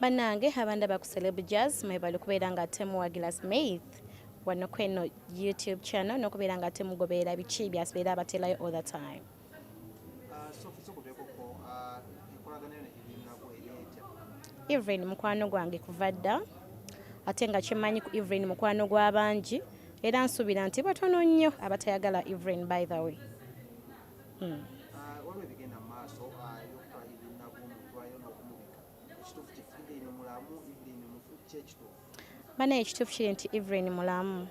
Banange abanda ba ku Celeb Jazz mwebali kubeera nga temuwagira Smith wano kweno YouTube channel nokubeera nga temugoberera biki byasibeera abatelayo all the time. Evelyn mukwano gwange kuva dda ate nga kimanyi ku Evelyn mukwano gw'abangi era nsuubira nti batono nnyo abatayagala Evelyn by the way. Bana ekituufu kiri nti Evelyn mulamu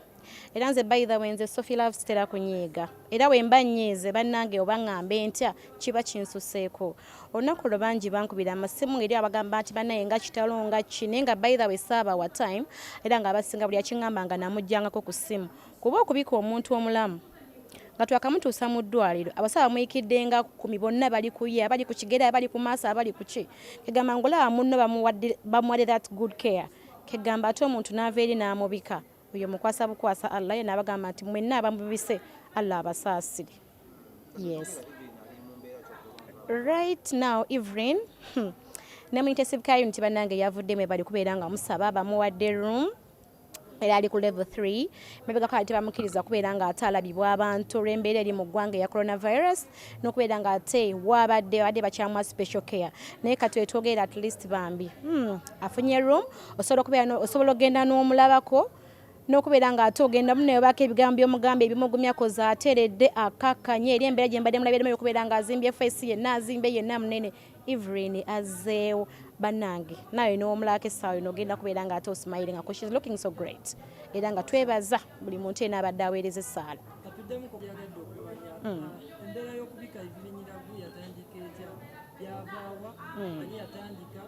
era nze by the way nze Sophie love stera kunyiiga era wemba nnyiize bannange oba ŋŋambe ntya kiba kinsuseeko olunaku lwo bangi bankubira amasimu eri abagamba nti banaye nga kitalo nga kine nga by the way saaba wa time era nga abasinga buli akiŋŋamba nga namujjangako ku ssimu kuba okubika omuntu omulamu nga twakamutuusa mu ddwaliro abasawo bamuyikidde nga kumi bonna bali ku ye abali ku kigere abali ku maaso abali ku ki kegamba ngolaba munno bamuwadde that good care kegamba ate omuntu n'ava eri n'amubika oyo mukwasa bukwasa Allah ye n'abagamba nti mwenna abamubise Allah abasaasire. Yes. Right now Evelyn Namunitesive Community bannange yavudde me bali kubeera nga musaba bamuwadde room era ali ku level 3 mebega kati bamukiriza kubeera nga atalabibwa abantu olw'embeera eri mu ggwanga ya coronavirus n'okubeera nga ate wabadde bakyamwa special care naye kati wetwogera at least bambi afunye room osobola okgenda n'omulabako n'okubeera nga ate ogenda munayobako ebigambo by'omugambo ebimugumyako zaateredde akakkanye eri embeera gye mbadde mulabyeramu okubeera nga azimbye face yenna azimbe yenna munene Evelyn azeewo bannange nawe n'omulako essaawa eno ogenda kubeera nga ate osmiling ako she's looking so great era nga twebaza buli muntu ena abadde aweereza essaala. Embeera y'okubika Evelyn Lagu yatandika etya byavaawa ani yatandika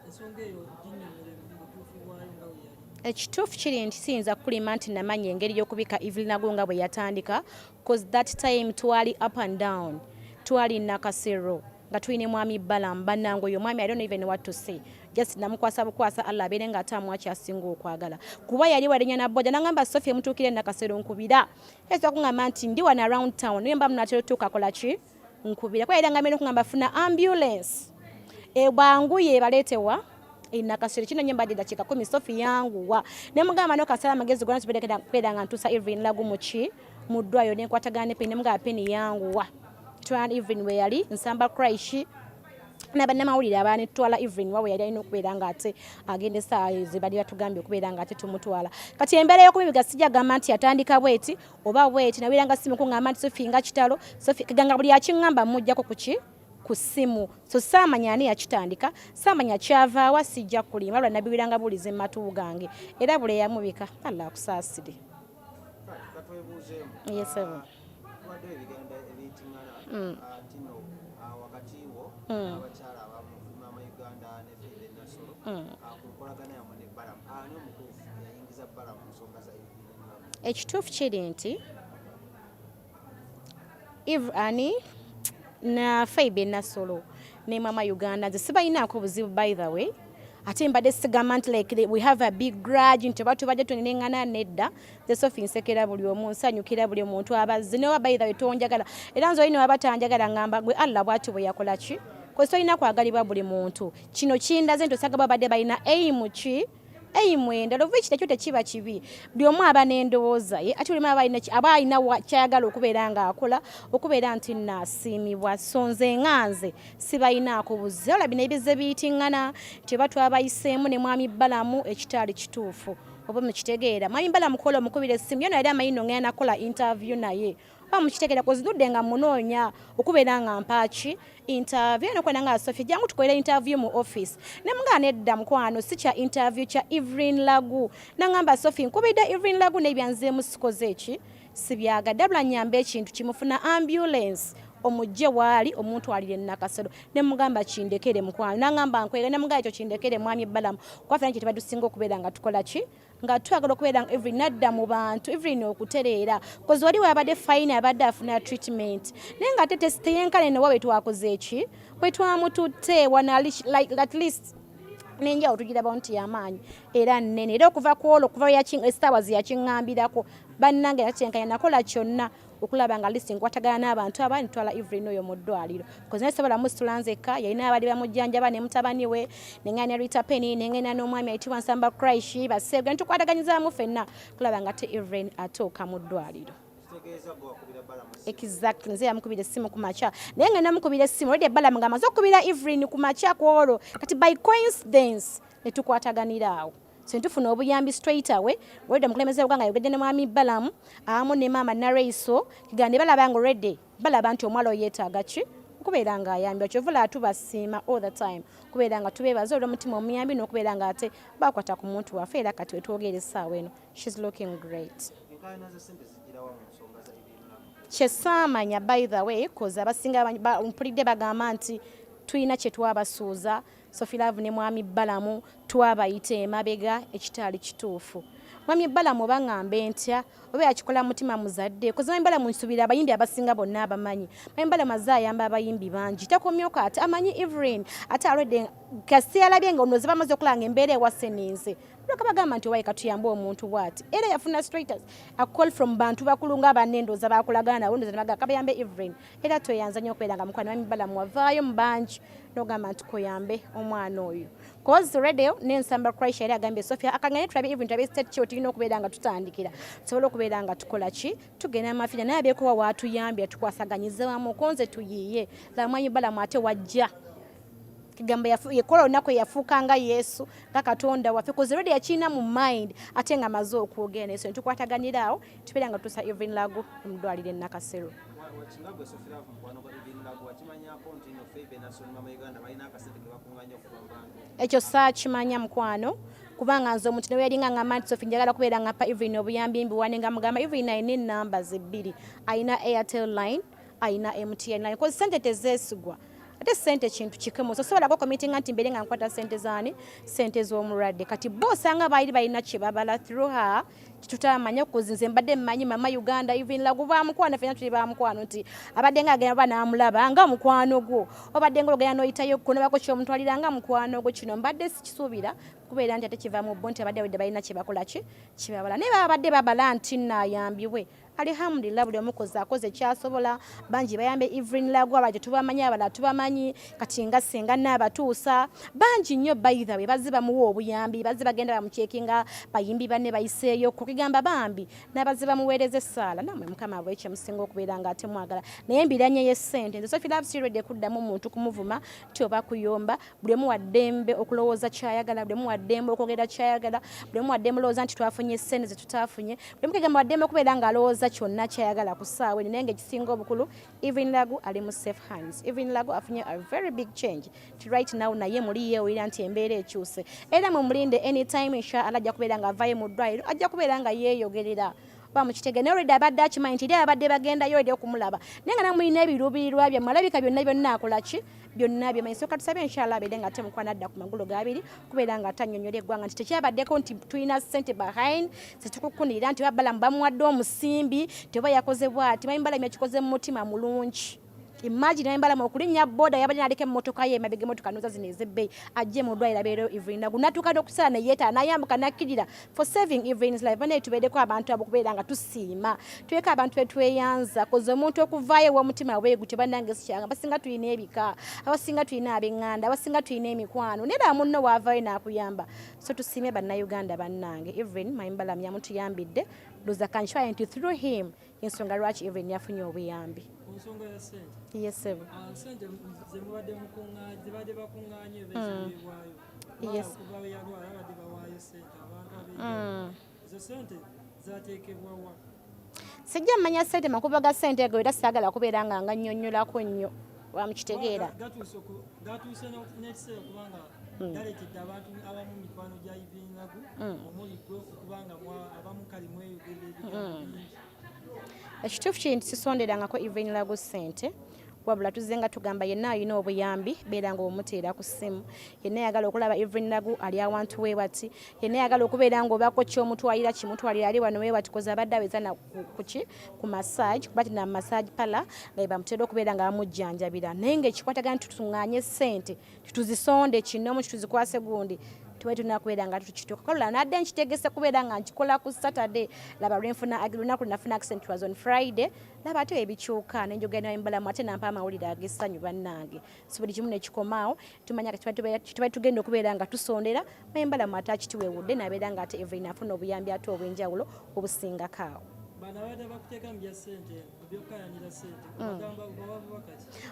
ensonga eyo ginyomere butuufu bwayo nga bwe yali. Ekituufu kiri nti siyinza kulima nti namanya engeri y'okubika Evelyn Lagu nga bwe yatandika cause that time twali up and down twali nakasero nga tulina mwami Balamu bannange oyo mwami I don't even what to say just namukwasa bukwasa Allah abeere nga atamwa kyasinga okwagala kuba yali walinya na boda nangamba Sophie mutuukire nakasero nkubira eza kungamba nti ndi wana around town niyo mba munatero tukakola ki nkubira kwa era ngamene kungamba funa ambulance bwanguye baleetewa nakasero kino nyemba dida chika 10 Sophie yangu wa ne mugamba no kasala magezi gona tubedeka kweda nga ntusa Evelyn Lagu muki muddwayo ne kwatagane pe ne mugamba peni yangu wa twan Evelyn we yali nsamba crash n'abannamawulire abanetwala Evelyn wawe yali alina okubeera nga ate agende essaawa zibali batugambye okubeera nga ate tumutwala kati embeera y'okubibiga sijja gamba nti yatandika bweti oba bweti nawiranga simu kuŋŋamba nti Sophie nga kitalo Sophie kaganga buli akiŋŋamba mujjako kuki ku ssimu so saamanya ani yakitandika saamanya kyavaawa sijja kulimba lwa nabiwiranga bulize mu matu gange era bule yamubika Allah akusaasire. Yes, sir. Ekituufu kiri nti Ani na Faibe Nasolo ne mama Uganda nze sibalinaako buzibu by the way ate mbadde sigamba nti like we have a big grudge nti batu bajja tuneneŋŋana nedda ze Sophie nsekera buli omu nsanyukira buli omuntu abazzi newa by the way tonjagala era nze olina wabatanjagala ngamba gwe Allah bw'ati bwe yakola ki kwe tolina kwagalibwa buli muntu kino kindaze nti osanga babadde balina eimu ki eimu endala oba ekyo tekiba kibi buli omu aba n'endowooza ye ate olimu aba alina kyayagala okubeera nga akola okubeera nti naasiimibwa so nze ŋŋanze sibalinaako buzzi olabye n'ebize biyitiŋŋana nti oba twabayiseemu ne mwami Balamu ekitaali kituufu oba mukitegeera mwami Balamu kola omukubira essimu yona yali amanyi nno ngenda nakola interview naye oba mukitegeera kozinudde nga munoonya okubeera nga mpaaki interview nokwenda nga Sophie jangu tukolera interview mu office ne mga nedda mukwano si kya interview kya Evelyn Lagu nangamba Sophie nkubidde Evelyn Lagu nebyanzeemu sikoze eki sibyagadde abula nyambe ekintu kimufuna ambulance omujje waali omuntu alire nakasero ne mugamba kindekere mukwano nangamba nkwere ne mugamba ekyo kindekere mwami Balamu kwafana kiti badusinga okubeera nga tukola ki nga twagala okubeera nga Evelyn nadda mu bantu Evelyn okutereera kozi wali wabadde fine abadde afuna treatment naye nga ate tesiteyenkane ne wawe twakoze eki bwe twamututte wana like at least nenjawo tugiraba nti yamaanyi era nnene era okuva ku olwo okuva essaawa ze yakiŋŋambirako bannange yakyenkanya nakola kyonna okulaba nga list nkwatagana n'abantu abandi twala Evelyn oyo mu ddwaliro because naye sobola musitulanzeka yalina abali bamujjanjaba ne mutabani we nengana Rita Penny nengana n'omwami ayitibwa Nsamba Crash basebwa ntukwataganyizaamu ffenna kulaba nga te Evelyn atuuka mu ddwaliro. Exactly nze yamukubira essimu ku makya naye nga namukubira essimu olwedde Bala nga amaze okubira Evelyn ku makya kwolwo kati by coincidence ne tukwataganira awo so ntufuna obuyambi straight away olwedde mukulembeze bwanga yogedde ne mwami Balamu awamu ne maama Nareiso kigande balaba nga olwedde balaba nti omwalo yeetaaga ki kubeera nga ayambya kyovula tubasiima all the time kubeera nga tubeebaza olw'omutima omuyambi n'okubeera nga ate bakwata ku muntu waffe era kati wetwogera essaawa eno she's looking great. Kyesaamanya by the way cause abasinga mpulidde bagamba nti tulina kye twabasuuza Sophie Love ne mwami Balamu twabayita emabega ekitaali kituufu. Mwami Balamu baŋŋambe ntya oba yakikola mutima muzadde koze mwami Balamu nsubira abayimbi abasinga bonna abamanyi mwami Balamu azaayamba abayimbi bangi takomyoka ate amanyi Evelyn ate alwedde kasi alabye nga ono ze bamaze okulanga embeera ewaseninze lwaka bagamba nti owaye katuyambe omuntu bwati era yafuna straighters a call from bantu bakulu nga banendoza bakulagana nawo ndoza nabaga kabayambe Evelyn era toyanza nnyo okubeera nga mukwano mwami Balamu wavaayo mu bangi n'ogamba nti koyambe omwana oyo cause radio n'ensamba Christ era agambye Sophia akanganye tulabe Evelyn tulabe state kyo tulina okubeera nga tutandikira tusobola okubeera nga tukola ki tugenda amafina naye abeeko wa watuyambye tukwasaganyize wamu konze tuyiye la mwami Balamu ate wajja kigamba yakola olunaku yafuuka nga Yesu nga Katonda waffe koze radio yakina mu mind ate nga maze okwogera naye so tukwataganira awo tubeera nga tusa Evelyn Lagu omudwalire Nakasero. Ekyo saakimanya mukwano kubanga nze omuntu newe yalinga ngamba nti Sophie njagala kubeera nga pa Evelyn obuyambi mbiwane nga mugamba Evelyn ayina ennumbers ebbiri ayina Airtel line ayina MTN line kozi sente tezeesigwa ate sente kintu kikemu sosobola ko committing nti mbere nga nkwata sente zaani sente z'omulwadde kati bosanga baali balina kye babala through her tutamanya kuzinze mbadde mmanyi mama Uganda Evelyn Lagu bamukwano fena tuli bamukwano nti abadde nga agenda bana amulaba nga mukwano gwo obadde nga ogenda noyitayo kuno bako kyo omuntu aliranga mukwano gwo kino mbadde sikisuubira kubeera nti ate kiva mu bonti abadde wedde balina kye bakola ki kibabala naye babadde babala nti naayambibwe alhamdulillah buli omukozi akoze kyasobola bangi bayambe Evelyn Lagu abaje tubamanyi abala tubamanyi kati nga senga n'abatuusa bangi nnyo by the way baziba muwo obuyambi baziba genda bamucekinga bayimbi banne bayiseeyo kugamba bambi n'abaziba muweereze sala namwe mukama abwe kye musinga okubeera nga ate mwagala naye mbiranye yesente nze Sophie Love Sirede kuddamu omuntu kumuvuma tyoba kuyomba buli omu waddembe okulowooza kyayagala buli omu waddembe okwogera kyayagala buli omu waddembe olowooza nti twafunye sente ze tutaafunye buli omu kigamba waddembe okubeera nga alowooza kyonna kyayagala ku ssaawa eno naye ng'ekisinga obukulu Evelyn Lagu ali mu safe hands. Evelyn Lagu afunye a very big change to right now naye muli yeewulira nti embeera ekyuse era mumulinde anytime inshallah ajja kubeera nga avaayo mu ddwaliro ajja kubeera nga yeeyogerera bamukitege naye olwedde abadde akimanyi nti eri abadde bagendayo olwedde okumulaba naye nga namulina ebiruubirirwa bye malabika byonna akola ki byonna byemanyi soka tusabe inshallah abeere nga ate mukwana adda ku magulu gabiri kubeera nga atannyonnyola eggwanga nti tekyabaddeko nti tulina ssente behind zetukukunirira nti Balamu bamuwadde omusimbi teba yakoze bwati manyi Balamu yakikoze mu mutima mulungi. Imagine Balamu okulinnya boda yabadde aleka emmotoka ye emabega emmotoka noza zino ez'ebbeeyi ajje mu ddwaliro abeereyo Evelyn Lagu natuuka n'okusala ne yeeta n'ayambuka n'akkirira for saving Evelyn's life naye tubeereko abantu abo kubeera nga tusiima tuleka abantu betweyanza koze omuntu okuvaayo ew'omutima bwegutyo bannange sikyanga abasinga tulina ebika abasinga tulina ab'eŋŋanda abasinga tulina emikwano nera munno waavaayo n'akuyamba so tusiime bannayuganda bannange Evelyn manyi Balamu yamutuyambidde loza kanshwaye nti through him ensonga lwaki Evelyn yafunye obuyambi. Nsonga ya sente. Yes, sir. Sente zimubadde mukungaanye zibadde bakungaanye beewayo. Yes. Kuba yalwala abadde bawaayo sente abantu ab'enjawulo. Ezo sente zaateekebwa wa? Sijja mmanya sente makubo ga sente ego era saagala kubeera nga nnyonnyolako nnyo wamukitegeera. Gatuuse n'ekiseera kubanga galeetedde abantu abamu mikwano gya Evelyn Lagu omuli gwe kubanga abamu kali mweyogerera ebigambo bingi. Ekituufu kiri nti sisonderangako Evelyn Lagu ssente wabula tuzze nga tugamba yenna alina obuyambi beera nga omuteera ku ssimu yenna yagala okulaba Evelyn Lagu ali awantu weewati yenna yagala okubeera nga obaako kyomutwalira kimutwalira ali wano weewati koza abadde aweza ku massage kuba tina massage pala nga bamutera okubeera nga bamujjanjabira naye ng'ekikwatagana tutuŋŋaanye ssente tituzisonde kinoomu kituzikwase gundi tuwe tunakubeera nga tukituuka kola nadde nkitegese kubeera nga nkikola ku Saturday laba lunaku nafuna accent was on Friday laba ate ebikyuka nenjogera embalamu ate nampa amawulire ag'essanyu bannange so buli kimu nekikomaawo tumanya kituba tugenda okubeera nga tusondera embalamu ate akituweewudde nabeera nga ate Evelyn afuna obuyambi ate obw'enjawulo obusingako awo.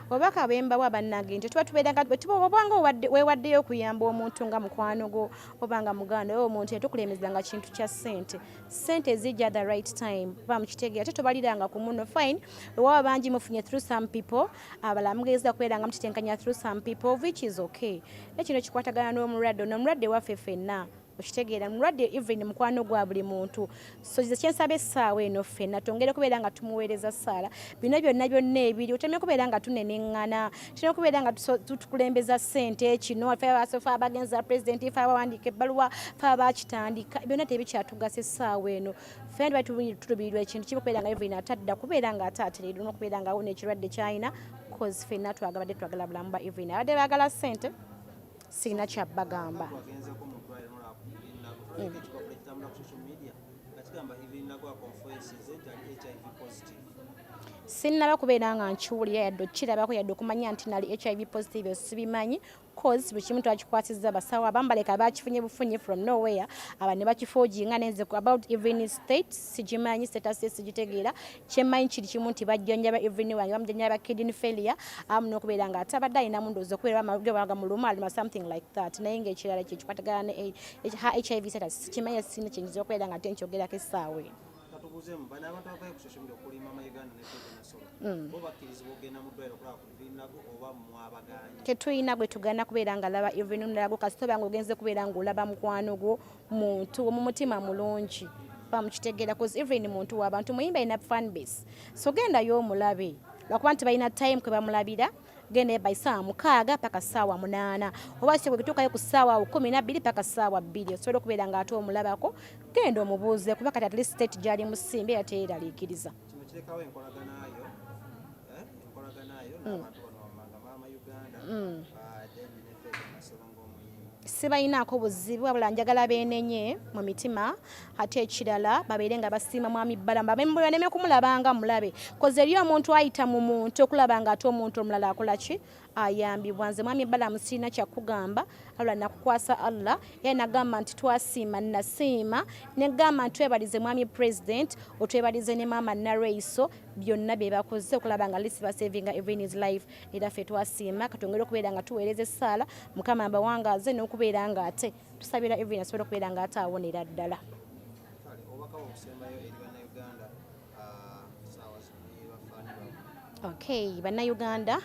Obubaka bwembawa bannange nti tuba tubeeranga obanga weewaddeyo okuyamba omuntu nga mukwano gwo obanga muganda oyo omuntu etukulemezanga kintu kya sente zijja the right time ba mukitegeera ate tobaliranga ku muno fine waba bangi mufunye through some people abala mugeza kubeeranga mutitenkanya through some people which is okay ekino kikwatagana n'omulwadde waffe ffenna okitegeera mulwadde Evelyn mukwano gwa buli muntu so kyensaba essaawa eno ffenna tongere kubeera nga tumuweereza ssaala bino byonna ebiri otemye kubeera nga tuneneŋŋana tulina okubeera nga tukulembeza ssente kino ffe abasofa abagenza pulezidenti ffe abawandiika ebbaluwa ffe abakitandika byonna tebikyatugasa essaawa eno ffenna tulubirirwa ekintu kiba okubeera nga Evelyn atadda kubeera nga ate atereerwa n'okubeera nga awona ekirwadde ky'alina cause ffenna twagala bulamu bwa Evelyn abadde baagala ssente sirina kyabbagamba. Sinnaba kubeera nga nkiwulira yadde okirabako yadde okumanya nti nali HIV positive sibimanyi cause buli kimu twakikwasizza basawo abamu baleka bakifunye bufunyi from nowhere aba ne bakifoojinga nenze about Evelyn state sigimanyi status sigitegeera kyemmanyi kiri kimu nti bajjanjaba Evelyn wange bamujjanjaba kidney failure amu n'okubeera nga ate abadde alina mundowooza okubeera bamaga muluma alima something like that naye ng'ekirala kye kikwatagana ne HIV status sikimanyi sina kyenyiza okubeera nga ate nkyogerako essaawa eno. Tetulina gwe tugana kubeera nga laba Evelyn Lagu kasita oba nga ogenze kubeera nga olaba mukwano gwo muntu mu mutima mulungi bamukitegeera cause Evelyn muntu w'abantu muyimba alina fan base so gendayo omulabe lwakuba nti balina time kwe bamulabira genda by ssaawa 6 paka ssaawa 8 oba si bwe kutuukayo ku ssaawa 12 paka ssaawa 2 osobola okubeera nga ate omulabako genda omubuuze kuba kati at least state gy'ali musimbe era teeraliikiriza. Sibayinaako buzibu wabula njagala beenenye mu mitima ate ekirala babeere nga basiima mwami Balamba bemuleme kumulabanga mulabe koze eri omuntu ayita mu muntu okulaba nga ate omuntu omulala akola ki ayambibwa nze mwami Balamba sirina kyakugamba alwa nakukwasa Allah era nagamba nti twasiima nasiima negamba nti twebalize mwami president otwebalize ne maama Nareiso byonna bye bakoze okulaba nga lisi basavinga Evelyn's life era ffe twasiima katongera okubeera nga tuweereza essaala mukama abawangaze n'okubeera nga ate tusabira Evelyn asobola okubeera nga ate awonera ddala. Okay, bannayuganda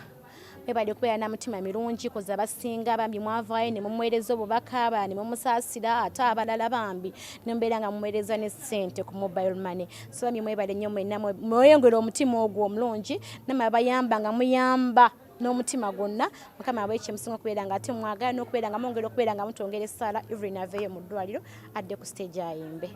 bebali okubeera n'amutima mirungi koza abasinga bambi mwavaayo ne mumuweereza obubaka aba ne mumusaasira ate abalala bambi ne mubeera nga mumuweereza ne ssente ku mobile money so bambi mwebale nnyo mwenna mweyongera omutima ogwo omulungi namwe abayamba nga muyamba n'omutima gwonna mukama abwekye musinga okubeera nga ate mwagala n'okubeera nga mwongera okubeera nga mutongera essaala Evelyn aveeyo mu ddwaliro adde ku stage ayimbe.